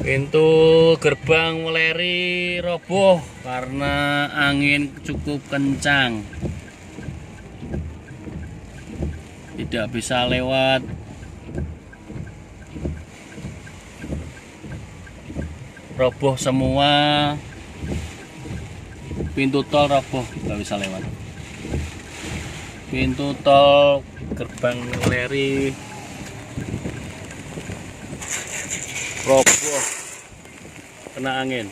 Pintu gerbang Weleri roboh karena angin cukup kencang. Tidak bisa lewat. Roboh semua. Pintu tol roboh, nggak bisa lewat. Pintu tol gerbang Weleri roboh kena angin.